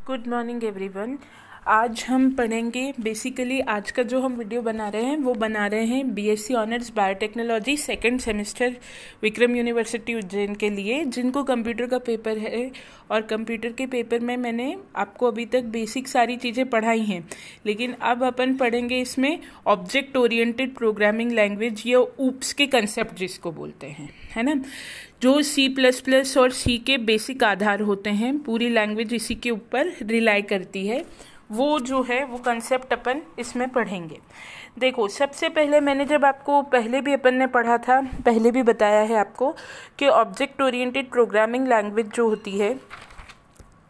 Good morning everyone. आज हम पढ़ेंगे बेसिकली आज का जो हम वीडियो बना रहे हैं वो बना रहे हैं BSc honours biotechnology second semester Vikram university Ujjain के लिए, जिनको कंप्यूटर का पेपर है। और कंप्यूटर के पेपर में मैंने आपको अभी तक बेसिक सारी चीज़ें पढ़ाई हैं, लेकिन अब अपन पढ़ेंगे इसमें ऑब्जेक्ट ओरिएंटेड प्रोग्रामिंग लैंग्वेज या ऊप्स के कंसेप्ट जिसको बोलते हैं, है ना, जो C++ और C के बेसिक आधार होते हैं। पूरी लैंग्वेज इसी के ऊपर रिलाई करती है। वो जो है वो कंसेप्ट अपन इसमें पढ़ेंगे। देखो, सबसे पहले मैंने जब आपको पहले भी अपन ने पढ़ा था, पहले भी बताया है आपको कि ऑब्जेक्ट ओरिएंटेड प्रोग्रामिंग लैंग्वेज जो होती है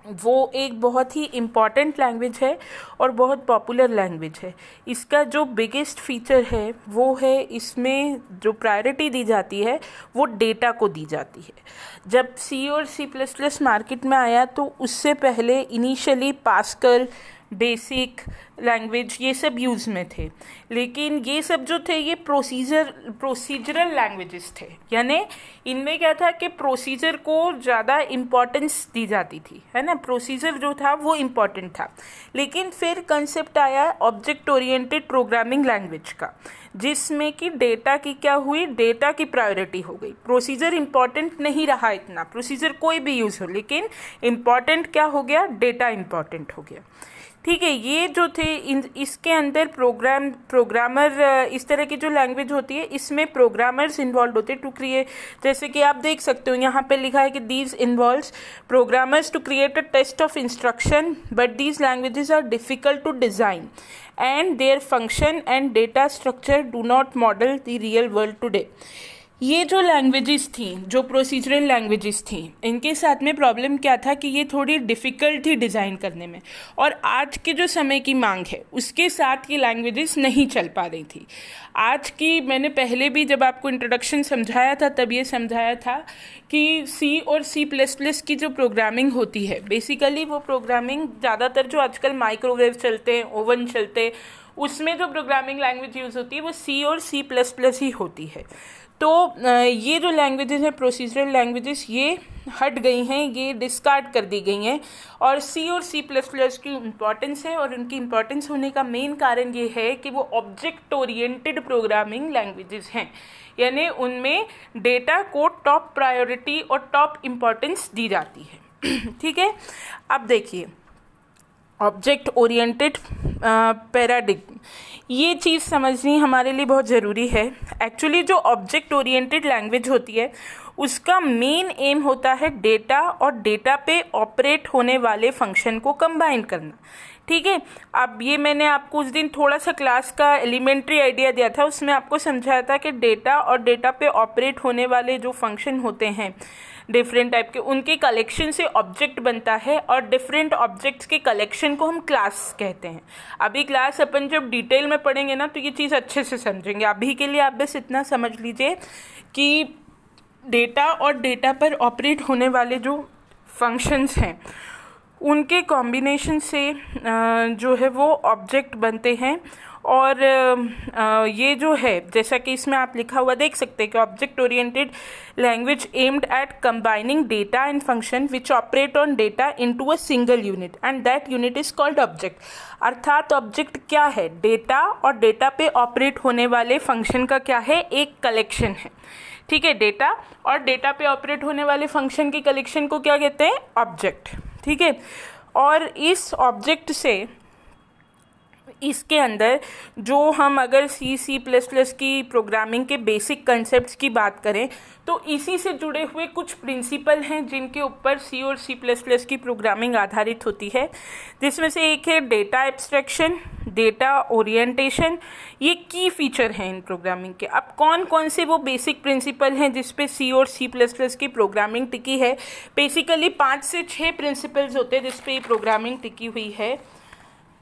वो एक बहुत ही इम्पॉर्टेंट लैंग्वेज है और बहुत पॉपुलर लैंग्वेज है। इसका जो बिगेस्ट फीचर है वो है इसमें जो प्रायोरिटी दी जाती है वो डेटा को दी जाती है। जब C और C++ मार्केट में आया तो उससे पहले इनिशियली पास्कल, बेसिक लैंग्वेज ये सब यूज़ में थे, लेकिन ये सब जो थे ये प्रोसीजरल लैंग्वेजेस थे। यानी इनमें क्या था कि प्रोसीजर को ज़्यादा इम्पोर्टेंस दी जाती थी, है ना, प्रोसीजर जो था वो इम्पोर्टेंट था। लेकिन फिर कंसेप्ट आया ऑब्जेक्ट ओरिएंटेड प्रोग्रामिंग लैंग्वेज का, जिसमें कि डेटा की क्या हुई, डेटा की प्रायोरिटी हो गई। प्रोसीजर इम्पॉर्टेंट नहीं रहा इतना, प्रोसीजर कोई भी यूज़ हो, लेकिन इम्पॉर्टेंट क्या हो गया, डेटा इम्पॉर्टेंट हो गया। ठीक है, ये जो थे इसके अंदर प्रोग्रामर इस तरह की जो लैंग्वेज होती है इसमें प्रोग्रामर्स इन्वॉल्व होते हैं टू क्रिएट। जैसे कि आप देख सकते हो यहाँ पे लिखा है कि these involves programmers to create a test of instruction, but these languages are difficult to design and their function and data structure do not model the real world today. ये जो लैंग्वेजेस थी, जो प्रोसीजरल लैंग्वेजेस थी, इनके साथ में problem क्या था कि ये थोड़ी डिफ़िकल्ट थी डिज़ाइन करने में, और आज के जो समय की मांग है उसके साथ ये लैंग्वेजेस नहीं चल पा रही थी। आज की मैंने पहले भी जब आपको इंट्रोडक्शन समझाया था तब ये समझाया था कि C और C++ की जो प्रोग्रामिंग होती है बेसिकली वो प्रोग्रामिंग ज़्यादातर जो आजकल माइक्रोवेव चलते हैं, ओवन चलते हैं, उसमें जो प्रोग्रामिंग लैंग्वेज यूज़ होती है वो C और C++ ही होती है। तो ये जो लैंग्वेजेस हैं प्रोसीजरल लैंग्वेजेस ये हट गई हैं, ये डिस्कार्ड कर दी गई हैं, और C और C++ की इम्पॉर्टेंस है। और उनकी इम्पॉर्टेंस होने का मेन कारण ये है कि वो ऑब्जेक्ट ओरिएंटेड प्रोग्रामिंग लैंग्वेजेस हैं, यानी उनमें डेटा को टॉप प्रायोरिटी और टॉप इम्पॉर्टेंस दी जाती है। ठीक है, अब देखिए ऑब्जेक्ट ओरिएंटेड पैराडिग्म, ये चीज़ समझनी हमारे लिए बहुत ज़रूरी है। एक्चुअली जो ऑब्जेक्ट ओरिएंटेड लैंग्वेज होती है उसका मेन एम होता है डेटा और डेटा पे ऑपरेट होने वाले फंक्शन को कंबाइन करना। ठीक है, अब ये मैंने आपको उस दिन थोड़ा सा क्लास का एलिमेंट्री आइडिया दिया था, उसमें आपको समझाया था कि डेटा और डेटा पे ऑपरेट होने वाले जो फंक्शन होते हैं डिफरेंट टाइप के, उनके कलेक्शन से ऑब्जेक्ट बनता है, और डिफरेंट ऑब्जेक्ट्स के कलेक्शन को हम क्लास कहते हैं। अभी क्लास अपन जब डिटेल में पढ़ेंगे ना तो ये चीज़ अच्छे से समझेंगे। अभी के लिए आप बस इतना समझ लीजिए कि डेटा और डेटा पर ऑपरेट होने वाले जो फंक्शंस हैं उनके कॉम्बिनेशन से जो है वो ऑब्जेक्ट बनते हैं। और ये जो है जैसा कि इसमें आप लिखा हुआ देख सकते हैं कि object oriented language aimed at combining data and function which operate on data into a single unit and that unit is called object. अर्थात ऑब्जेक्ट क्या है, डेटा और डेटा पे ऑपरेट होने वाले फंक्शन का क्या है, एक कलेक्शन है। ठीक है, डेटा और डेटा पे ऑपरेट होने वाले फंक्शन की कलेक्शन को क्या कहते हैं, ऑब्जेक्ट। ठीक है, और इस ऑब्जेक्ट से इसके अंदर जो हम अगर C++ की प्रोग्रामिंग के बेसिक कंसेप्ट्स की बात करें तो इसी से जुड़े हुए कुछ प्रिंसिपल हैं जिनके ऊपर C और C++ की प्रोग्रामिंग आधारित होती है, जिसमें से एक है डेटा एब्स्ट्रैक्शन, डेटा ओरिएंटेशन। ये की फीचर हैं इन प्रोग्रामिंग के। अब कौन कौन से वो बेसिक प्रिंसिपल हैं जिस पे C और C++ की प्रोग्रामिंग टिकी है, बेसिकली 5 से 6 प्रिंसिपल्स होते हैं जिस पे ये प्रोग्रामिंग टिकी हुई है,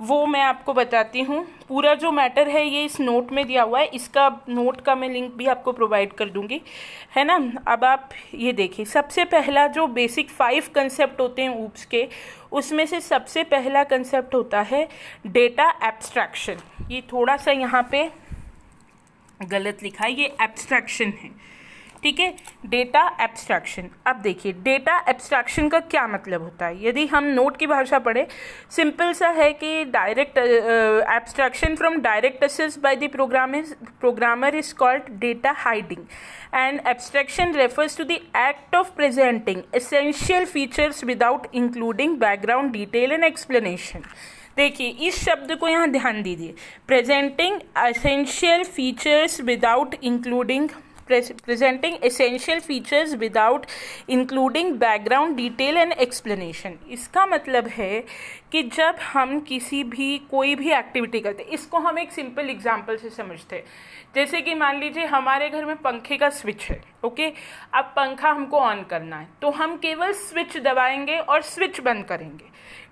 वो मैं आपको बताती हूँ। पूरा जो मैटर है ये इस नोट में दिया हुआ है, इसका नोट का मैं लिंक भी आपको प्रोवाइड कर दूंगी, है ना। अब आप ये देखिए, सबसे पहला जो बेसिक 5 कंसेप्ट होते हैं ऊप्स के, उसमें से सबसे पहला कंसेप्ट होता है डेटा एब्स्ट्रैक्शन। ये थोड़ा सा यहाँ पे गलत लिखा है, ये एब्स्ट्रैक्शन है, ठीक है, डेटा एब्स्ट्रैक्शन। अब देखिए डेटा एब्स्ट्रैक्शन का क्या मतलब होता है। यदि हम नोट की भाषा पढ़े, सिंपल सा है कि direct abstraction from direct access by the programmer is called data hiding, and abstraction refers to the act of presenting essential features without including background detail and explanation। देखिए इस शब्द को यहाँ ध्यान दीजिए, presenting essential features without including presenting essential features without including background detail and explanation। इसका मतलब है कि जब हम किसी भी कोई भी एक्टिविटी करते हैं, इसको हम एक सिंपल एग्जांपल से समझते हैं। जैसे कि मान लीजिए हमारे घर में पंखे का स्विच है, ओके, अब पंखा हमको ऑन करना है तो हम केवल स्विच दबाएंगे और स्विच बंद करेंगे,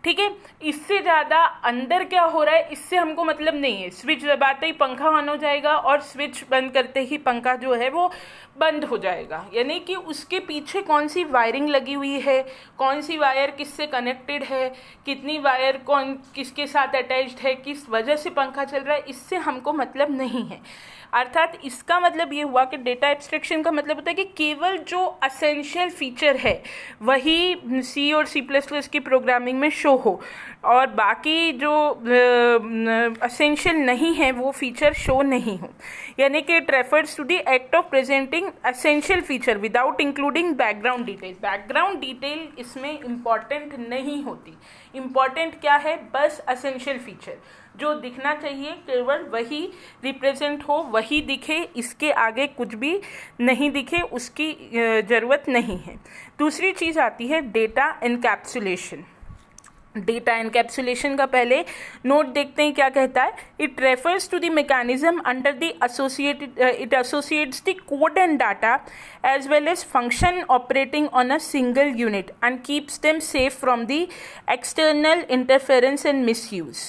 ठीक है। इससे ज़्यादा अंदर क्या हो रहा है इससे हमको मतलब नहीं है। स्विच दबाते ही पंखा ऑन हो जाएगा और स्विच बंद करते ही पंखा जो है वो बंद हो जाएगा, यानी कि उसके पीछे कौन सी वायरिंग लगी हुई है, कौन सी वायर किससे कनेक्टेड है, कितनी वायर कौन किसके साथ अटैच्ड है, किस वजह से पंखा चल रहा है, इससे हमको मतलब नहीं है। अर्थात इसका मतलब ये हुआ कि डेटा एब्स्ट्रैक्शन का मतलब होता है कि केवल जो असेंशियल फीचर है वही सी और C++ की प्रोग्रामिंग में शो हो और बाकी जो असेंशियल नहीं है वो फीचर शो नहीं हो। यानी कि it refers to the act of presenting essential feature without including background detail. Background detail इसमें इम्पॉर्टेंट नहीं होती, इम्पॉर्टेंट क्या है, बस असेंशियल फीचर जो दिखना चाहिए केवल वही रिप्रेजेंट हो, वही दिखे, इसके आगे कुछ भी नहीं दिखे उसकी ज़रूरत नहीं है। दूसरी चीज़ आती है डेटा एनकैप्सुलेशन। डेटा एनकैप्सुलेशन का पहले नोट देखते हैं क्या कहता है। It refers to the mechanism under the associated, it associates the code and data as well as function operating on a single unit and keeps them safe from the external interference and misuse,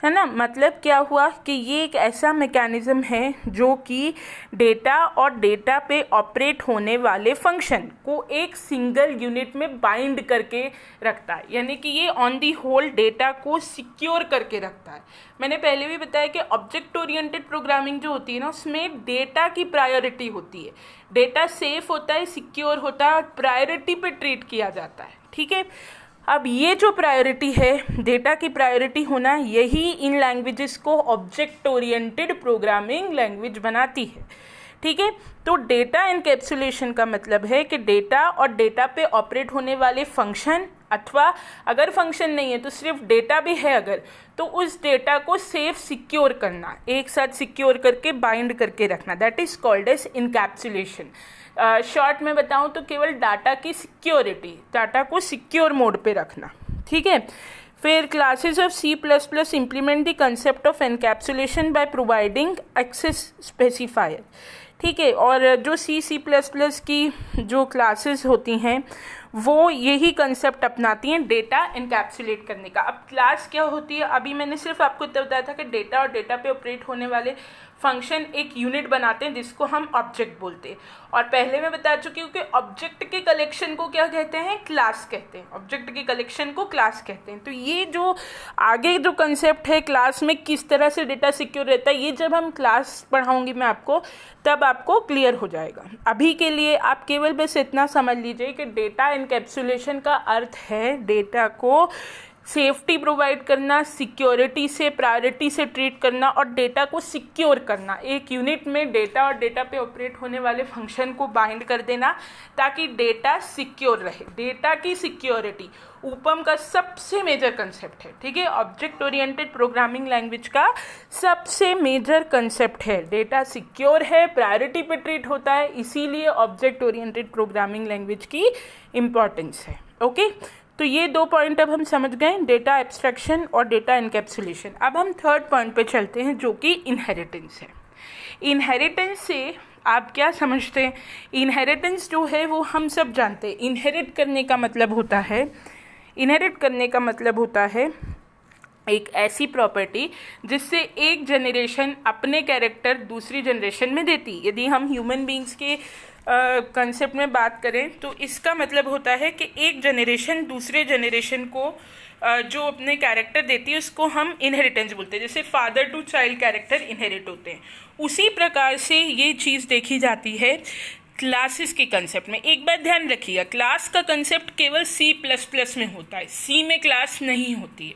है ना। मतलब क्या हुआ कि ये एक ऐसा mechanism है जो कि डेटा और डेटा पे ऑपरेट होने वाले फंक्शन को एक सिंगल यूनिट में बाइंड करके रखता है, यानी कि ये ऑन दी होल डेटा को सिक्योर करके रखता है। मैंने पहले भी बताया कि ऑब्जेक्ट ओरिएंटेड प्रोग्रामिंग जो होती है ना उसमें डेटा की प्रायोरिटी होती है, डेटा सेफ होता है, सिक्योर होता है और प्रायोरिटी पे ट्रीट किया जाता है, ठीक है। अब ये जो प्रायोरिटी है, डेटा की प्रायोरिटी होना, यही इन लैंग्वेजेस को ऑब्जेक्ट ओरिएंटेड प्रोग्रामिंग लैंग्वेज बनाती है, ठीक है। तो डेटा एनकैप्सुलेशन का मतलब है कि डेटा और डेटा पे ऑपरेट होने वाले फंक्शन, अथवा अगर फंक्शन नहीं है तो सिर्फ डेटा भी है अगर, तो उस डेटा को सेफ सिक्योर करना, एक साथ सिक्योर करके बाइंड करके रखना, that is called as encapsulation. Short में बताऊं तो केवल डाटा की सिक्योरिटी, डाटा को सिक्योर मोड पे रखना, ठीक है। फिर classes of C++ implement the concept of encapsulation by providing access specifier, ठीक है। और जो C++ की जो क्लासेस होती हैं वो यही कंसेप्ट अपनाती हैं डेटा एनकैप्सुलेट करने का। अब क्लास क्या होती है, अभी मैंने सिर्फ आपको इतना बताया था कि डेटा और डेटा पे ऑपरेट होने वाले फंक्शन एक यूनिट बनाते हैं जिसको हम ऑब्जेक्ट बोलते हैं, और पहले मैं बता चुकी हूँ कि ऑब्जेक्ट के कलेक्शन को क्या कहते हैं, क्लास कहते हैं। ऑब्जेक्ट के कलेक्शन को क्लास कहते हैं। तो ये जो आगे जो कंसेप्ट है क्लास में किस तरह से डेटा सिक्योर रहता है, ये जब हम क्लास पढ़ाऊंगी मैं आपको तब आपको क्लियर हो जाएगा। अभी के लिए आप केवल बस इतना समझ लीजिए कि डेटा एनकैप्सुलेशन का अर्थ है डेटा को सेफ्टी प्रोवाइड करना, सिक्योरिटी से, प्रायोरिटी से ट्रीट करना और डेटा को सिक्योर करना। एक यूनिट में डेटा और डेटा पे ऑपरेट होने वाले फंक्शन को बाइंड कर देना ताकि डेटा सिक्योर रहे। डेटा की सिक्योरिटी ऊपम का सबसे मेजर कंसेप्ट है, ठीक है। ऑब्जेक्ट ओरिएंटेड प्रोग्रामिंग लैंग्वेज का सबसे मेजर कंसेप्ट है, डेटा सिक्योर है, प्रायोरिटी पे ट्रीट होता है, इसीलिए ऑब्जेक्ट ओरिएंटेड प्रोग्रामिंग लैंग्वेज की इम्पॉर्टेंस है, ओके। तो ये दो पॉइंट अब हम समझ गए, डेटा एब्स्ट्रैक्शन और डेटा एनकैप्सुलेशन। अब हम थर्ड पॉइंट पे चलते हैं जो कि इनहेरिटेंस है। इनहेरिटेंस से आप क्या समझते हैं? इनहेरिटेंस जो है वो हम सब जानते हैं। इनहेरिट करने का मतलब होता है, इनहेरिट करने का मतलब होता है एक ऐसी प्रॉपर्टी जिससे एक जनरेशन अपने कैरेक्टर दूसरी जनरेशन में देती। यदि हम ह्यूमन बींग्स के कंसेप्ट में बात करें तो इसका मतलब होता है कि एक जनरेशन दूसरे जनरेशन को जो अपने कैरेक्टर देती है उसको हम इनहेरिटेंस बोलते हैं। जैसे father to child character inherit होते हैं, उसी प्रकार से ये चीज़ देखी जाती है क्लासेस के कंसेप्ट में एक बात ध्यान रखिएगा, क्लास का कंसेप्ट केवल C++ में होता है, C में क्लास नहीं होती है,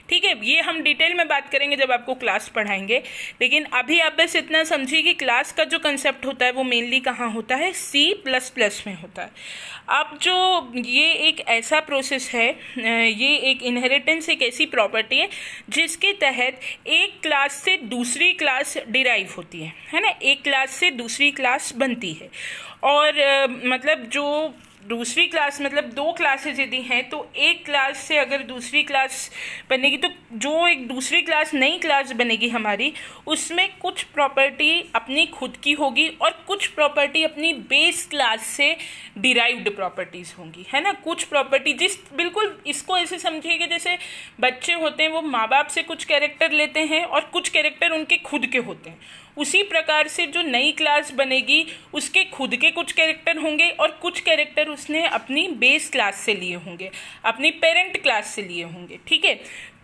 ठीक है। ये हम डिटेल में बात करेंगे जब आपको क्लास पढ़ाएंगे, लेकिन अभी आप बस इतना समझिए कि क्लास का जो कंसेप्ट होता है वो मेनली कहाँ होता है, C++ में होता है। अब जो ये एक ऐसा प्रोसेस है, ये एक इनहेरिटेंस एक ऐसी प्रॉपर्टी है जिसके तहत एक क्लास से दूसरी क्लास डिराइव होती है ना, एक क्लास से दूसरी क्लास बनती है। और मतलब जो दूसरी क्लास मतलब दो क्लासेस यदि हैं तो एक क्लास से अगर दूसरी क्लास बनेगी तो जो एक दूसरी क्लास नई क्लास बनेगी हमारी, उसमें कुछ प्रॉपर्टी अपनी खुद की होगी और कुछ प्रॉपर्टी अपनी बेस क्लास से डिराइव्ड प्रॉपर्टीज़ होंगी, है ना। कुछ प्रॉपर्टी बिल्कुल इसको ऐसे समझिए कि जैसे बच्चे होते हैं वो माँ बाप से कुछ कैरेक्टर लेते हैं और कुछ कैरेक्टर उनके खुद के होते हैं, उसी प्रकार से जो नई क्लास बनेगी उसके खुद के कुछ कैरेक्टर होंगे और कुछ कैरेक्टर उसने अपनी बेस क्लास से लिए होंगे, अपनी पेरेंट क्लास से लिए होंगे, ठीक है।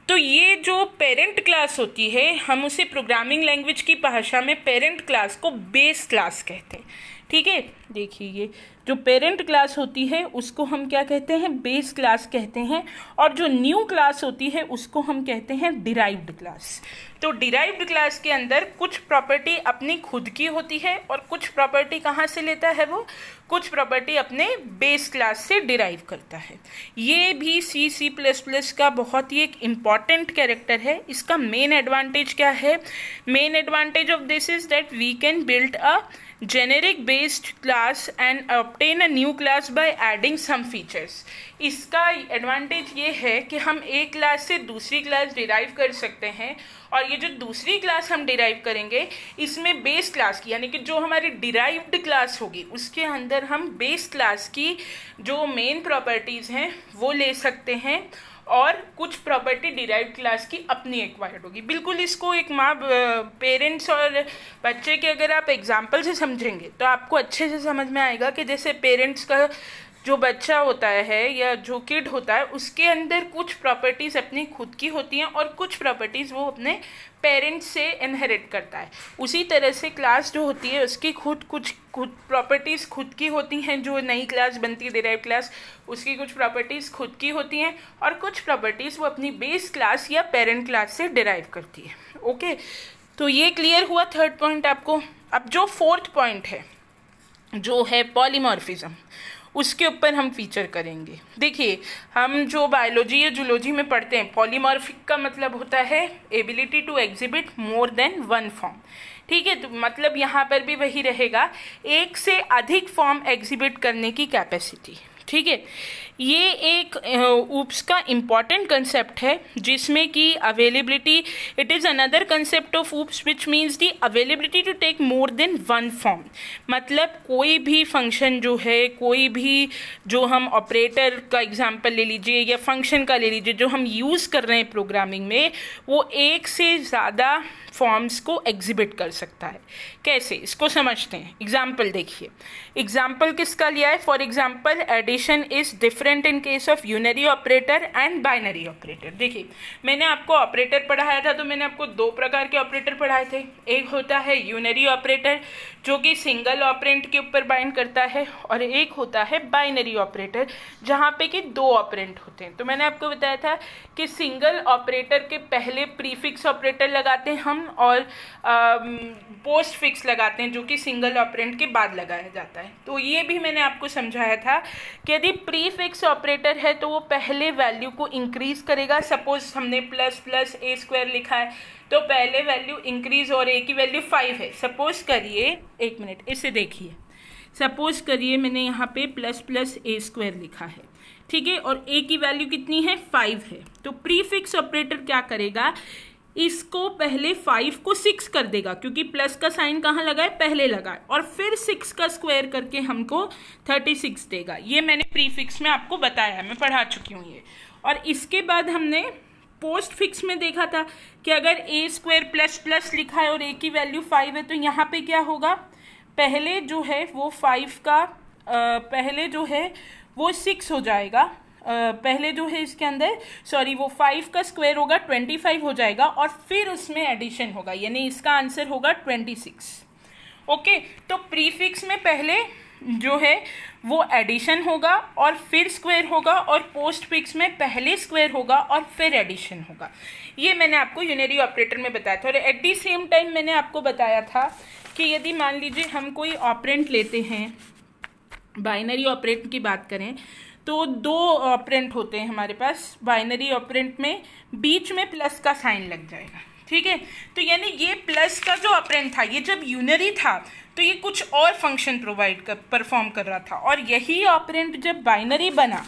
तो ये जो पेरेंट क्लास होती है हम उसे प्रोग्रामिंग लैंग्वेज की भाषा में पेरेंट क्लास को बेस क्लास कहते हैं, ठीक है। देखिए ये जो पेरेंट क्लास होती है उसको हम क्या कहते हैं, बेस क्लास कहते हैं, और जो न्यू क्लास होती है उसको हम कहते हैं डिराइव्ड क्लास। तो डिराइव्ड क्लास के अंदर कुछ प्रॉपर्टी अपनी खुद की होती है और कुछ प्रॉपर्टी कहाँ से लेता है, वो कुछ प्रॉपर्टी अपने बेस क्लास से डिराइव करता है। ये भी C++ का बहुत ही एक इम्पॉर्टेंट कैरेक्टर है। इसका मेन एडवांटेज क्या है, main advantage of this is that we can build a generic based class and obtain a new class by adding some features। इसका एडवांटेज ये है कि हम एक क्लास से दूसरी क्लास डिराइव कर सकते हैं और ये जो दूसरी क्लास हम डिराइव करेंगे इसमें बेस क्लास की यानी कि जो हमारी डिराइव्ड क्लास होगी उसके अंदर हम बेस क्लास की जो मेन प्रॉपर्टीज़ हैं वो ले सकते हैं और कुछ प्रॉपर्टी डिराइव्ड क्लास की अपनी एक्वायर्ड होगी। बिल्कुल इसको एक माँ पेरेंट्स और बच्चे के अगर आप एग्जाम्पल से समझेंगे तो आपको अच्छे से समझ में आएगा कि जैसे पेरेंट्स का जो बच्चा होता है या जो किड होता है उसके अंदर कुछ प्रॉपर्टीज़ अपनी खुद की होती हैं और कुछ प्रॉपर्टीज़ वो अपने पेरेंट्स से इनहेरिट करता है। उसी तरह से क्लास जो होती है उसकी खुद प्रॉपर्टीज़ खुद की होती हैं, जो नई क्लास बनती है डिराइव क्लास उसकी कुछ प्रॉपर्टीज़ खुद की होती हैं और कुछ प्रॉपर्टीज़ वो अपनी बेस क्लास या पेरेंट क्लास से डिराइव करती है। ओके, तो ये क्लियर हुआ थर्ड पॉइंट आपको। अब जो फोर्थ पॉइंट है जो है पॉलीमॉर्फिज्म, उसके ऊपर हम फीचर करेंगे। देखिए हम जो बायोलॉजी या जूलॉजी में पढ़ते हैं पॉलीमॉर्फिक का मतलब होता है ability to exhibit more than one form, ठीक है। तो मतलब यहाँ पर भी वही रहेगा, एक से अधिक फॉर्म एग्जिबिट करने की कैपेसिटी, ठीक है। ये एक ऊप्स का इम्पॉर्टेंट कंसेप्ट है जिसमें कि availability, it is another concept of OOPs which means the availability to take more than one form. मतलब कोई भी फंक्शन जो है, कोई भी जो हम ऑपरेटर का एग्जांपल ले लीजिए या फंक्शन का ले लीजिए जो हम यूज़ कर रहे हैं प्रोग्रामिंग में, वो एक से ज़्यादा फॉर्म्स को एग्जिबिट कर सकता है। कैसे, इसको समझते हैं। एग्जाम्पल देखिए, एग्जाम्पल किसका लिया है। For example addition is different in case of unary operator and binary operator. देखिए मैंने आपको ऑपरेटर पढ़ाया था तो मैंने आपको दो प्रकार के ऑपरेटर पढ़ाए थे। एक होता है यूनरी ऑपरेटर जो कि सिंगल ऑपरेंट के ऊपर बाइंड करता है, और एक होता है बाइनरी ऑपरेटर जहाँ पे कि दो ऑपरेंट होते हैं। तो मैंने आपको बताया था कि सिंगल ऑपरेटर के पहले प्रीफिक्स ऑपरेटर लगाते हैं हम और पोस्ट फिक्स लगाते हैं जो कि सिंगल ऑपरेंट के बाद लगाया जाता है। तो ये भी मैंने आपको समझाया था कि यदि प्रीफिक्स ऑपरेटर है तो वो पहले वैल्यू को इंक्रीज करेगा। सपोज हमने प्लस प्लस ए स्क्वायर लिखा है तो पहले वैल्यू इंक्रीज और ए की वैल्यू 5 है। सपोज करिए, एक मिनट इसे देखिए, सपोज करिए मैंने यहाँ पे प्लस प्लस ए स्क्वायर लिखा है, ठीक है, और ए की वैल्यू कितनी है 5 है। तो प्रीफिक्स ऑपरेटर क्या करेगा, इसको पहले 5 को 6 कर देगा क्योंकि प्लस का साइन कहाँ लगा है, पहले लगा है, और फिर 6 का स्क्वायर करके हमको 36 देगा। ये मैंने प्रीफिक्स में आपको बताया, मैं पढ़ा चुकी हूँ ये। और इसके बाद हमने पोस्ट फिक्स में देखा था कि अगर ए स्क्वायर प्लस प्लस लिखा है और ए की वैल्यू 5 है तो यहाँ पे क्या होगा, पहले जो है वो 5 का पहले जो है वो 6 हो जाएगा, पहले जो है इसके अंदर वो 5 का स्क्वायर होगा 25 हो जाएगा और फिर उसमें एडिशन होगा, यानी इसका आंसर होगा 26। ओके, तो प्रीफिक्स में पहले जो है वो एडिशन होगा और फिर स्क्वायर होगा, और पोस्ट फिक्स में पहले स्क्वायर होगा और फिर एडिशन होगा। ये मैंने आपको यूनरी ऑपरेटर में बताया था। और एट दी सेम टाइम मैंने आपको बताया था कि यदि मान लीजिए हम कोई ऑपरेंट लेते हैं, बाइनरी ऑपरेंट की बात करें तो दो ऑपरेंट होते हैं हमारे पास। बाइनरी ऑपरेंट में बीच में प्लस का साइन लग जाएगा, ठीक है। तो यानी ये प्लस का जो ऑपरेंट था, ये जब यूनरी था तो ये कुछ और फंक्शन परफॉर्म कर रहा था, और यही ऑपरेंट जब बाइनरी बना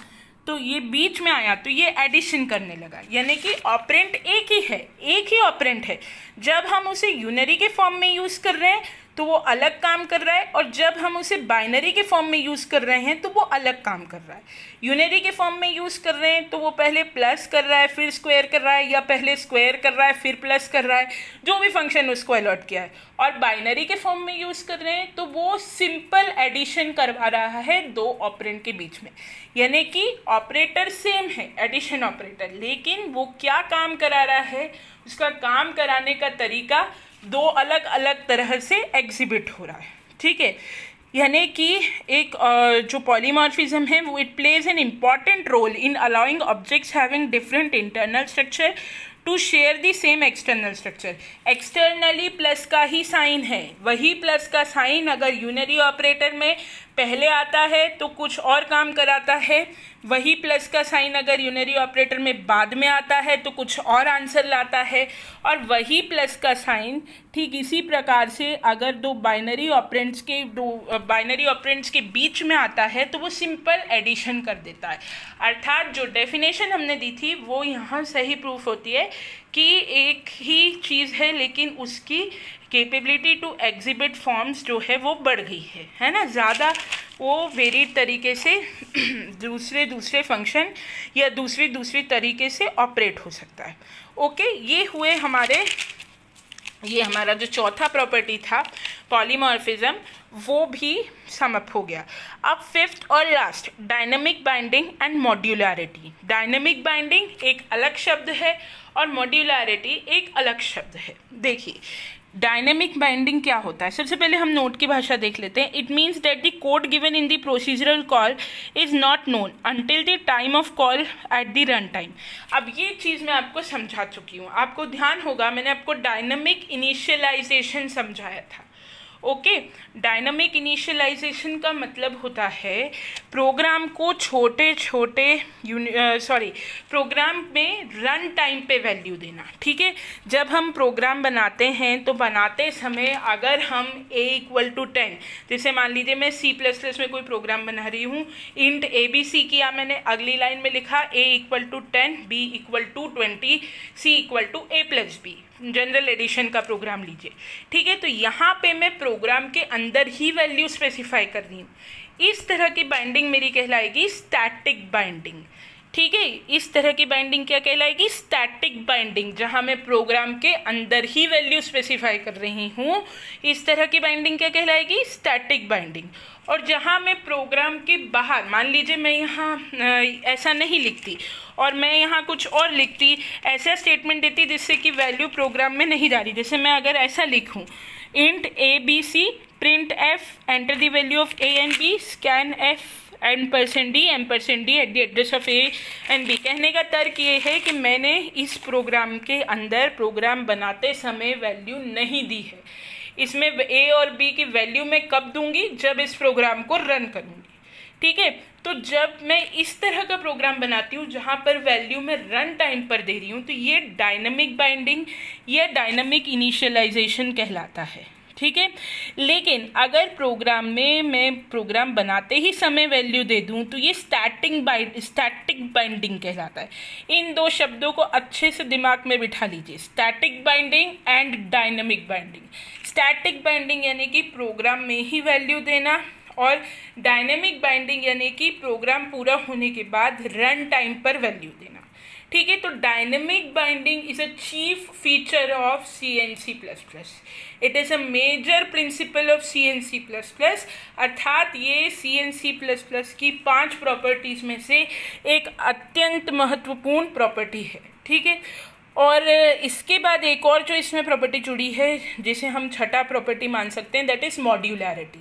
तो ये बीच में आया तो ये एडिशन करने लगा। यानी कि ऑपरेंट एक ही है, एक ही ऑपरेंट है। जब हम उसे यूनरी के फॉर्म में यूज़ कर रहे हैं तो वो अलग काम कर रहा है, और जब हम उसे बाइनरी के फॉर्म में यूज़ कर रहे हैं तो वो अलग काम कर रहा है। यूनरी के फॉर्म में यूज़ कर रहे हैं तो वो पहले प्लस कर रहा है फिर स्क्वायर कर रहा है, या पहले स्क्वायर कर रहा है फिर प्लस कर रहा है, जो भी फंक्शन उसको अलॉट किया है। और बाइनरी के फॉर्म में यूज़ कर रहे हैं तो वो सिंपल एडिशन करवा रहा है दो ऑपरेंट के बीच में। यानी कि ऑपरेटर सेम है, एडिशन ऑपरेटर, लेकिन वो क्या काम करा रहा है, उसका काम कराने का तरीका दो अलग अलग तरह से एग्जिबिट हो रहा है, ठीक है। यानी कि एक जो पॉलीमॉर्फिज्म है वो it plays an important role in allowing objects having different internal structure to share the same external structure. Externally plus का ही साइन है, वही प्लस का साइन अगर यूनरी ऑपरेटर में पहले आता है तो कुछ और काम कराता है, वही प्लस का साइन अगर यूनरी ऑपरेटर में बाद में आता है तो कुछ और आंसर लाता है, और वही प्लस का साइन ठीक इसी प्रकार से अगर दो बाइनरी ऑपरेंट्स के बीच में आता है तो वो सिंपल एडिशन कर देता है। अर्थात जो डेफिनेशन हमने दी थी वो यहाँ सही प्रूफ होती है कि एक ही चीज़ है लेकिन उसकी कैपेबिलिटी टू एग्जिबिट फॉर्म्स जो है वो बढ़ गई है ना, ज़्यादा वो वेरिड तरीके से दूसरे फंक्शन या दूसरी तरीके से ऑपरेट हो सकता है। ओके, ये हमारा जो चौथा प्रॉपर्टी था पॉलीमॉर्फिज्म वो भी समअप हो गया। अब फिफ्थ और last, dynamic binding and modularity. Dynamic binding एक अलग शब्द है और मॉड्यूलैरिटी एक अलग शब्द है। देखिए डायनेमिक बाइंडिंग क्या होता है, सबसे पहले हम नोट की भाषा देख लेते हैं। It means that the code given in the procedural call is not known until the time of call at the run time. अब ये चीज़ मैं आपको समझा चुकी हूँ, आपको ध्यान होगा मैंने आपको डायनेमिक इनिशियलाइजेशन समझाया था। ओके, डायनामिक इनिशियलाइजेशन का मतलब होता है प्रोग्राम को प्रोग्राम में रन टाइम पे वैल्यू देना, ठीक है। जब हम प्रोग्राम बनाते हैं तो बनाते समय अगर हम a=10, जैसे मान लीजिए मैं C++ में कोई प्रोग्राम बना रही हूँ, इंट ABC किया मैंने, अगली लाइन में लिखा a=10, b=20, c=a+b, general addition का प्रोग्राम लीजिए, ठीक है। तो यहाँ पे मैं प्रोग्राम के अंदर ही वैल्यू स्पेसिफाई कर रही हूँ। इस तरह की बाइंडिंग मेरी कहलाएगी स्टैटिक बाइंडिंग, ठीक है। इस तरह की बाइंडिंग क्या कहलाएगी, स्टैटिक बाइंडिंग, जहाँ मैं प्रोग्राम के अंदर ही वैल्यू स्पेसिफाई कर रही हूँ, इस तरह की बाइंडिंग क्या कहलाएगी, स्टैटिक बाइंडिंग। और जहाँ मैं प्रोग्राम के बाहर, मान लीजिए मैं यहाँ ऐसा नहीं लिखती और मैं यहाँ कुछ और लिखती, ऐसा स्टेटमेंट देती जिससे कि वैल्यू प्रोग्राम में नहीं जा रही, जैसे मैं अगर ऐसा लिखूँ int ABC print F enter the value of A and B scan F $d at the address of A and B। कहने का तर्क ये है कि मैंने इस प्रोग्राम के अंदर प्रोग्राम बनाते समय वैल्यू नहीं दी है। इसमें A और B की वैल्यू मैं कब दूंगी, जब इस प्रोग्राम को रन करूंगी, ठीक है। तो जब मैं इस तरह का प्रोग्राम बनाती हूँ जहाँ पर वैल्यू मैं रन टाइम पर दे रही हूँ तो ये डायनामिक बाइंडिंग या डायनामिक इनिशियलाइजेशन कहलाता है, ठीक है। लेकिन अगर प्रोग्राम में मैं प्रोग्राम बनाते ही समय वैल्यू दे दूं तो ये स्टैटिक बाइंडिंग कहलाता है। इन दो शब्दों को अच्छे से दिमाग में बिठा लीजिए, static binding and dynamic binding. Static binding यानी कि प्रोग्राम में ही वैल्यू देना, और डायनेमिक बाइंडिंग यानी कि प्रोग्राम पूरा होने के बाद रन टाइम पर वैल्यू देना, ठीक है। तो dynamic binding is a chief feature of C++। It is a major principal of C++, अर्थात ये C++ की 5 प्रॉपर्टीज में से एक अत्यंत महत्वपूर्ण प्रॉपर्टी है, ठीक है। और इसके बाद एक और जो इसमें प्रॉपर्टी जुड़ी है जिसे हम छठा प्रॉपर्टी मान सकते हैं, दैट इज़ मॉड्यूलैरिटी।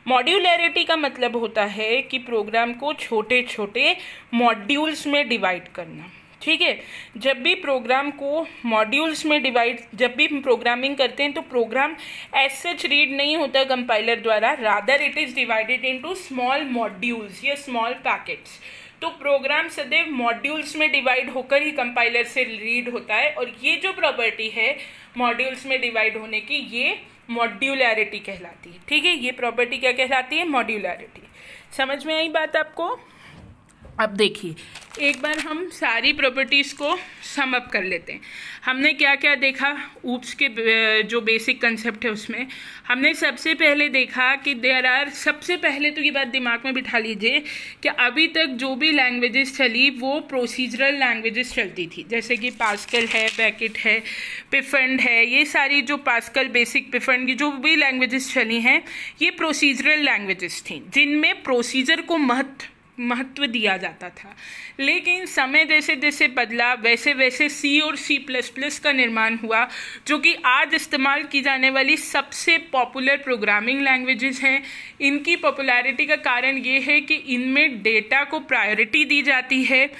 मॉड्यूलैरिटी का मतलब होता है कि प्रोग्राम को छोटे छोटे मॉड्यूल्स में डिवाइड करना, ठीक है। जब भी प्रोग्राम को मॉड्यूल्स में जब भी प्रोग्रामिंग करते हैं तो प्रोग्राम एज सच रीड नहीं होता कंपाइलर द्वारा, rather it is divided into small modules या स्मॉल पैकेट्स। तो प्रोग्राम सदैव मॉड्यूल्स में डिवाइड होकर ही कंपाइलर से रीड होता है, और ये जो प्रॉपर्टी है मॉड्यूल्स में डिवाइड होने की, ये मॉड्यूलैरिटी कहलाती है, ठीक है। ये प्रॉपर्टी क्या कहलाती है? मॉड्यूलैरिटी। समझ में आई बात आपको? अब देखिए, एक बार हम सारी प्रॉपर्टीज़ को सम अप कर लेते हैं। हमने क्या क्या देखा ऊप्स के जो बेसिक कंसेप्ट है उसमें हमने सबसे पहले देखा कि सबसे पहले तो ये बात दिमाग में बिठा लीजिए कि अभी तक जो भी लैंग्वेजेस चली वो प्रोसीजरल लैंग्वेजेस चलती थी, जैसे कि पास्कल है, पैकेट है, पिफंड है, ये सारी जो पास्कल, बेसिक, पिफंड की जो भी लैंग्वेजेस चली हैं ये प्रोसीजरल लैंग्वेजेस थी, जिनमें प्रोसीजर को महत्व दिया जाता था। लेकिन समय जैसे जैसे बदला वैसे वैसे सी और C++ का निर्माण हुआ, जो कि आज इस्तेमाल की जाने वाली सबसे पॉपुलर प्रोग्रामिंग लैंग्वेजेस हैं। इनकी पॉपुलैरिटी का कारण ये है कि इनमें डेटा को प्रायोरिटी दी जाती है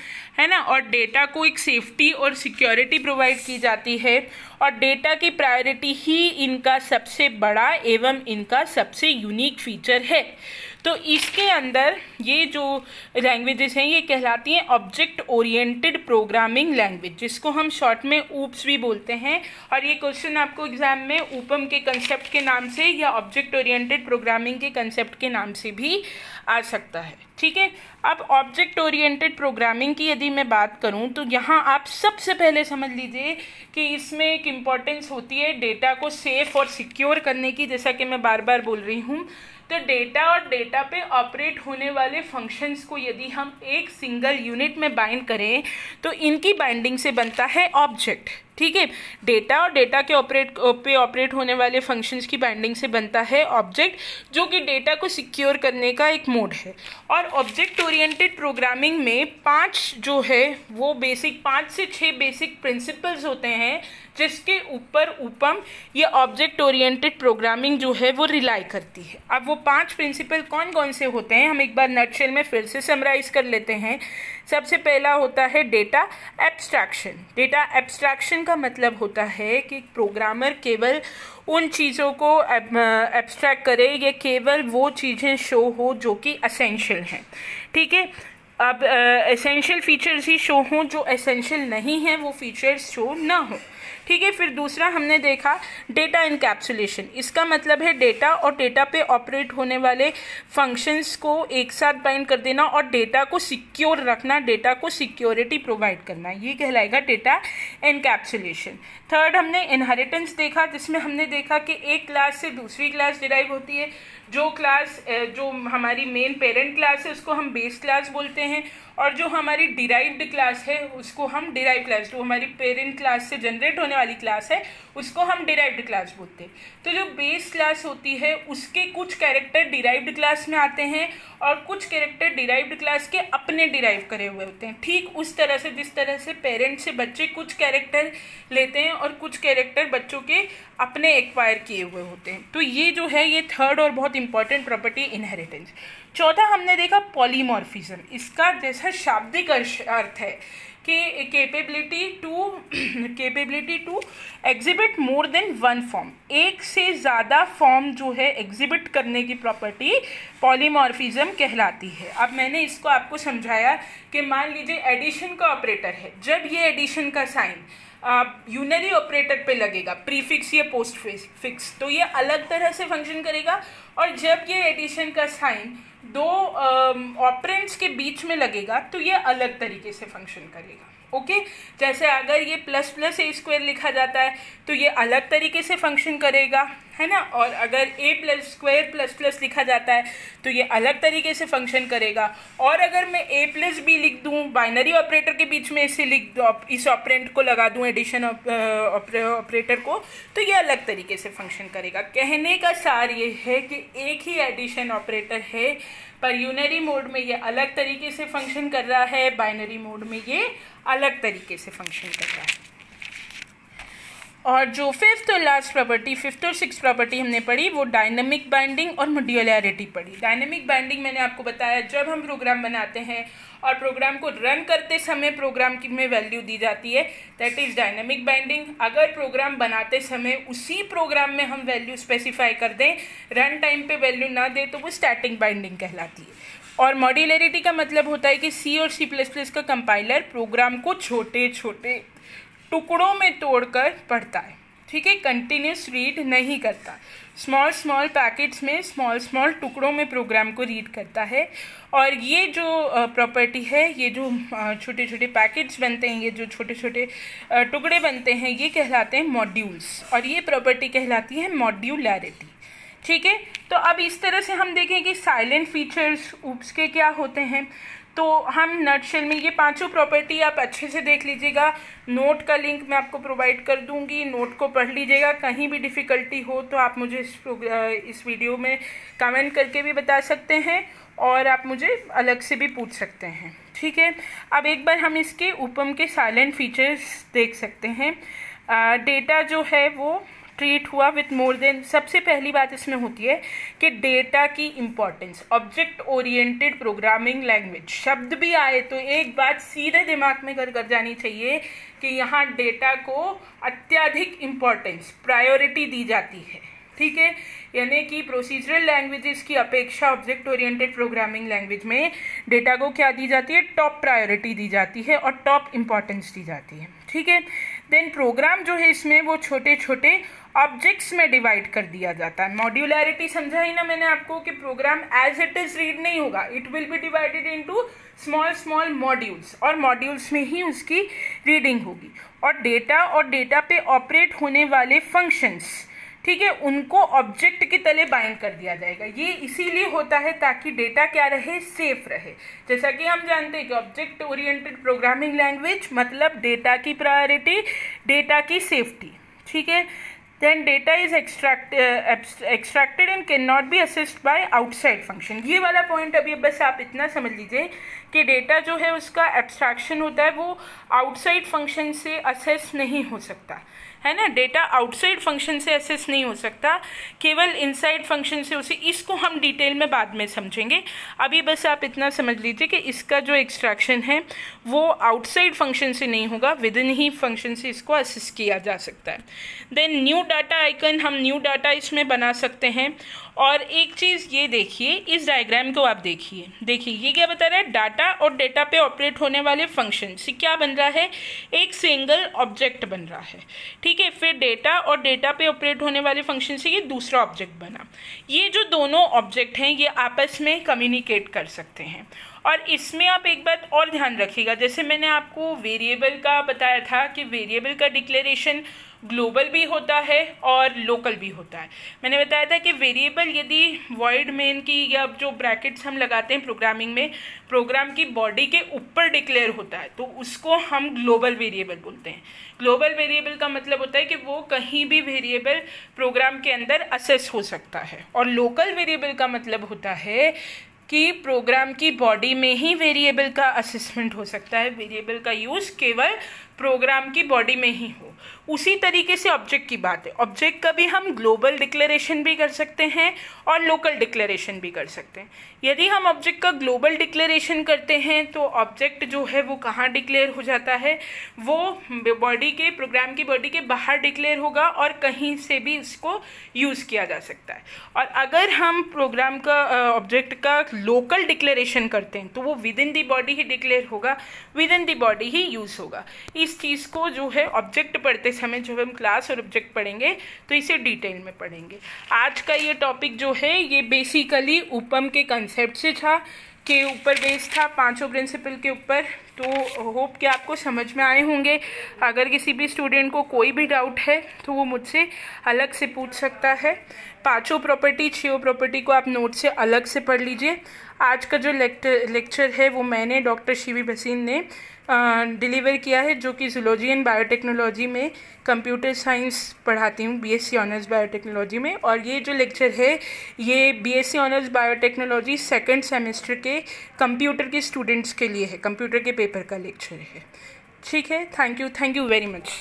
ना, और डेटा को एक सेफ्टी और सिक्योरिटी प्रोवाइड की जाती है, और डेटा की प्रायोरिटी ही इनका सबसे बड़ा एवं इनका सबसे यूनिक फीचर है। तो इसके अंदर ये जो लैंग्वेजेस हैं ये कहलाती हैं ऑब्जेक्ट ओरिएंटेड प्रोग्रामिंग लैंग्वेज, जिसको हम शॉर्ट में ऊप्स भी बोलते हैं। और ये क्वेश्चन आपको एग्जाम में ऊपम के कंसेप्ट के नाम से या ऑब्जेक्ट ओरिएंटेड प्रोग्रामिंग के कंसेप्ट के नाम से भी आ सकता है, ठीक है। अब ऑब्जेक्ट ओरिएंटेड प्रोग्रामिंग की यदि मैं बात करूं तो यहाँ आप सबसे पहले समझ लीजिए कि इसमें एक इम्पॉर्टेंस होती है डेटा को सेफ और सिक्योर करने की, जैसा कि मैं बार बार बोल रही हूँ। तो डेटा और डेटा पे ऑपरेट होने वाले फंक्शंस को यदि हम एक सिंगल यूनिट में बाइंड करें तो इनकी बाइंडिंग से बनता है ऑब्जेक्ट, ठीक है। डेटा और डेटा के ऑपरेट होने वाले फंक्शंस की बाइंडिंग से बनता है ऑब्जेक्ट, जो कि डेटा को सिक्योर करने का एक मोड है। और ऑब्जेक्ट ओरिएंटेड प्रोग्रामिंग में 5 से 6 बेसिक प्रिंसिपल्स होते हैं, जिसके ऊपर ऊपम ये ऑब्जेक्ट ओरिएंटेड प्रोग्रामिंग जो है वो रिलाई करती है। अब वो 5 प्रिंसिपल कौन कौन से होते हैं हम एक बार नटशेल में फिर से समराइज कर लेते हैं। सबसे पहला होता है डेटा एब्स्ट्रैक्शन। डेटा एब्स्ट्रैक्शन का मतलब होता है कि प्रोग्रामर केवल उन चीज़ों को एब्स्ट्रैक्ट करे, ये केवल वो चीज़ें शो हो जो कि एसेंशियल हैं, ठीक है। अब एसेंशियल फीचर्स ही शो हों, जो एसेंशियल नहीं है वो फीचर्स शो ना हो, ठीक है। फिर दूसरा हमने देखा डेटा इनकैप्सुलेशन। इसका मतलब है डेटा और डेटा पे ऑपरेट होने वाले फंक्शंस को एक साथ बाइंड कर देना और डेटा को सिक्योर रखना, डेटा को सिक्योरिटी प्रोवाइड करना, ये कहलाएगा डेटा इनकैप्सुलेशन। थर्ड हमने इनहेरिटेंस देखा, जिसमें हमने देखा कि एक क्लास से दूसरी क्लास डिराइव होती है। जो हमारी मेन पेरेंट क्लास है उसको हम बेस क्लास बोलते हैं, और जो हमारी डिराइव्ड क्लास है उसको हम डिराइव क्लास, जो हमारी पेरेंट क्लास से जनरेट होने वाली क्लास है उसको हम डिराइव्ड क्लास बोलते हैं। तो जो बेस क्लास होती है उसके कुछ कैरेक्टर डिराइव्ड क्लास में आते हैं और कुछ कैरेक्टर डिराइव्ड क्लास के अपने डिराइव करे हुए होते हैं। ठीक उस तरह से जिस तरह से पेरेंट से बच्चे कुछ कैरेक्टर लेते हैं और कुछ कैरेक्टर बच्चों के अपने एक्वायर किए हुए होते हैं। तो ये जो है ये थर्ड और बहुत इंपॉर्टेंट प्रॉपर्टी इनहेरिटेंस। चौथा हमने देखा पॉलीमॉर्फिज्म। इसका जैसा शाब्दिक अर्थ है कि capability to exhibit more than one form, एक से ज़्यादा फॉर्म जो है एग्जिबिट करने की प्रॉपर्टी पॉलीमॉर्फिज्म कहलाती है। अब मैंने इसको आपको समझाया कि मान लीजिए एडिशन का ऑपरेटर है, जब ये एडिशन का साइन यूनरी ऑपरेटर पे लगेगा, प्रीफिक्स या पोस्ट फिक्स, तो ये अलग तरह से फंक्शन करेगा, और जब ये एडिशन का साइन दो ऑपरेंड्स के बीच में लगेगा तो ये अलग तरीके से फंक्शन करेगा। ओके, जैसे अगर ये प्लस प्लस ए स्क्वायर लिखा जाता है तो ये अलग तरीके से फंक्शन करेगा, है ना, और अगर ए प्लस स्क्वायर प्लस प्लस लिखा जाता है तो ये अलग तरीके से फंक्शन करेगा। और अगर मैं ए प्लस बी लिख दूँ, बाइनरी ऑपरेटर के बीच में इसे लिख दूँ, इस ऑपरेंड को लगा दूँ एडिशन ऑपरेटर को, तो ये अलग तरीके से फंक्शन करेगा। कहने का सार ये है कि एक ही एडिशन ऑपरेटर है, पर यूनरी मोड में ये अलग तरीके से फंक्शन कर रहा है, बाइनरी मोड में ये अलग तरीके से फंक्शन कर रहा है। और जो फिफ्थ और लास्ट प्रॉपर्टी, फिफ्थ और सिक्स प्रॉपर्टी हमने पढ़ी वो डायनेमिक बाइंडिंग और मॉड्यूलैरिटी पढ़ी। डायनेमिक बाइंडिंग मैंने आपको बताया जब हम प्रोग्राम बनाते हैं और प्रोग्राम को रन करते समय प्रोग्राम की में वैल्यू दी जाती है, दैट इज़ डायनेमिक बाइंडिंग। अगर प्रोग्राम बनाते समय उसी प्रोग्राम में हम वैल्यू स्पेसिफाई कर दें, रन टाइम पे वैल्यू ना दें, तो वो स्टैटिक बाइंडिंग कहलाती है। और मॉड्यूलैरिटी का मतलब होता है कि सी और C++ का कंपाइलर प्रोग्राम को छोटे छोटे टुकड़ों में तोड़कर पढ़ता है, ठीक है, कंटिन्यूस रीड नहीं करता, स्मॉल पैकेट्स में स्मॉल टुकड़ों में प्रोग्राम को रीड करता है। और ये जो प्रॉपर्टी है, ये जो छोटे छोटे पैकेट्स बनते हैं, ये जो छोटे छोटे टुकड़े बनते हैं, ये कहलाते हैं मॉड्यूल्स, और ये प्रॉपर्टी कहलाती है मॉड्यूलैरिटी, ठीक है। तो अब इस तरह से हम देखें कि साइलेंट फीचर्स ऊप्स के क्या होते हैं। तो हम नटशेल में ये पांचों प्रॉपर्टी आप अच्छे से देख लीजिएगा। नोट का लिंक मैं आपको प्रोवाइड कर दूंगी, नोट को पढ़ लीजिएगा। कहीं भी डिफ़िकल्टी हो तो आप मुझे इस वीडियो में कमेंट करके भी बता सकते हैं और आप मुझे अलग से भी पूछ सकते हैं, ठीक है। अब एक बार हम इसके उपम के साइलेंट फीचर्स देख सकते हैं। डेटा जो है वो ट्रीट हुआ विथ मोर देन, सबसे पहली बात इसमें होती है कि डेटा की importance. Object oriented programming language शब्द भी आए तो एक बात सीधे दिमाग में कर जानी चाहिए कि यहाँ डेटा को अत्यधिक इम्पोर्टेंस, प्रायोरिटी दी जाती है, ठीक है। यानी कि प्रोसीजरल लैंग्वेजेस की अपेक्षा ऑब्जेक्ट ओरिएंटेड प्रोग्रामिंग लैंग्वेज में डेटा को क्या दी जाती है, टॉप प्रायोरिटी दी जाती है और टॉप इम्पॉर्टेंस दी जाती है, ठीक है। देन प्रोग्राम जो है इसमें वो छोटे छोटे ऑब्जेक्ट्स में डिवाइड कर दिया जाता है। मॉड्यूलैरिटी समझा ही ना मैंने आपको कि program as it is read नहीं होगा, it will be divided into small modules, और मॉड्यूल्स में ही उसकी रीडिंग होगी। और डेटा पे ऑपरेट होने वाले फंक्शंस, ठीक है, उनको ऑब्जेक्ट के तले बाइंड कर दिया जाएगा। ये इसीलिए होता है ताकि डेटा क्या रहे, सेफ रहे। जैसा कि हम जानते हैं कि ऑब्जेक्ट ओरिएंटेड प्रोग्रामिंग लैंग्वेज मतलब डेटा की प्रायोरिटी, डेटा की सेफ्टी, ठीक है। Then data is extracted and can not be accessed by outside function. ये वाला पॉइंट अभी बस आप इतना समझ लीजिए कि डेटा जो है उसका एब्स्ट्रैक्शन होता है, वो आउटसाइड फंक्शन से असेस नहीं हो सकता, है ना। डेटा आउटसाइड फंक्शन से असेस नहीं हो सकता, केवल इनसाइड फंक्शन से उसे, इसको हम डिटेल में बाद में समझेंगे। अभी बस आप इतना समझ लीजिए कि इसका जो एक्सट्रैक्शन है वो आउटसाइड फंक्शन से नहीं होगा, विद इन ही फंक्शन से इसको असेस किया जा सकता है। देन न्यू डाटा आइकन, हम न्यू डाटा इसमें बना सकते हैं। और एक चीज़ ये देखिए, इस डायग्राम को आप देखिए ये क्या बता रहा है, डाटा और डेटा पे ऑपरेट होने वाले फंक्शन से क्या बन रहा है, एक सिंगल ऑब्जेक्ट बन रहा है, ठीक है। फिर डेटा और डेटा पे ऑपरेट होने वाले फंक्शन से ये दूसरा ऑब्जेक्ट बना। ये जो दोनों ऑब्जेक्ट हैं ये आपस में कम्युनिकेट कर सकते हैं। और इसमें आप एक बात और ध्यान रखिएगा, जैसे मैंने आपको वेरिएबल का बताया था कि वेरिएबल का डिक्लेरेशन ग्लोबल भी होता है और लोकल भी होता है। मैंने बताया था कि वेरिएबल यदि वॉइड मेन की या जो ब्रैकेट्स हम लगाते हैं प्रोग्रामिंग में, प्रोग्राम की बॉडी के ऊपर डिक्लेयर होता है तो उसको हम ग्लोबल वेरिएबल बोलते हैं। ग्लोबल वेरिएबल का मतलब होता है कि वो कहीं भी वेरिएबल प्रोग्राम के अंदर असेस हो सकता है। और लोकल वेरिएबल का मतलब होता है कि प्रोग्राम की बॉडी में ही वेरिएबल का असेसमेंट हो सकता है, वेरिएबल का यूज़ केवल प्रोग्राम की बॉडी में ही हो। उसी तरीके से ऑब्जेक्ट की बात है, ऑब्जेक्ट का भी हम ग्लोबल डिक्लेरेशन भी कर सकते हैं और लोकल डिक्लेरेशन भी कर सकते हैं। यदि हम ऑब्जेक्ट का ग्लोबल डिक्लेरेशन करते हैं तो ऑब्जेक्ट जो है वो कहाँ डिक्लेयर हो जाता है, वो बॉडी के, प्रोग्राम की बॉडी के बाहर डिक्लेयर होगा और कहीं से भी इसको यूज़ किया जा सकता है। और अगर हम प्रोग्राम का ऑब्जेक्ट का लोकल डिक्लेरेशन करते हैं तो वो विद इन दी बॉडी ही डिक्लेयर होगा, विद इन दी बॉडी ही यूज़ होगा। इस चीज़ को जो है ऑब्जेक्ट पढ़ते समय जो हम क्लास और ऑब्जेक्ट पढ़ेंगे तो इसे डिटेल में पढ़ेंगे। आज का ये टॉपिक जो है ये बेसिकली उपम के कंसेप्ट से था, के ऊपर बेस्ड था, पांचों प्रिंसिपल के ऊपर। तो होप कि आपको समझ में आए होंगे। अगर किसी भी स्टूडेंट को कोई भी डाउट है तो वो मुझसे अलग से पूछ सकता है। पांचों प्रॉपर्टी, छह प्रॉपर्टी को आप नोट से अलग से पढ़ लीजिए। आज का जो लेक्चर है वो मैंने डॉक्टर शिवी भसीन ने डिलीवर किया है, जो कि जूलॉजी एंड बायोटेक्नोलॉजी में कंप्यूटर साइंस पढ़ाती हूँ, बीएससी ऑनर्स बायोटेक्नोलॉजी में। और ये जो लेक्चर है ये BSc honours biotechnology second semester के कंप्यूटर के स्टूडेंट्स के लिए है, कंप्यूटर के पेपर का लेक्चर है। ठीक है, थैंक यू वेरी मच।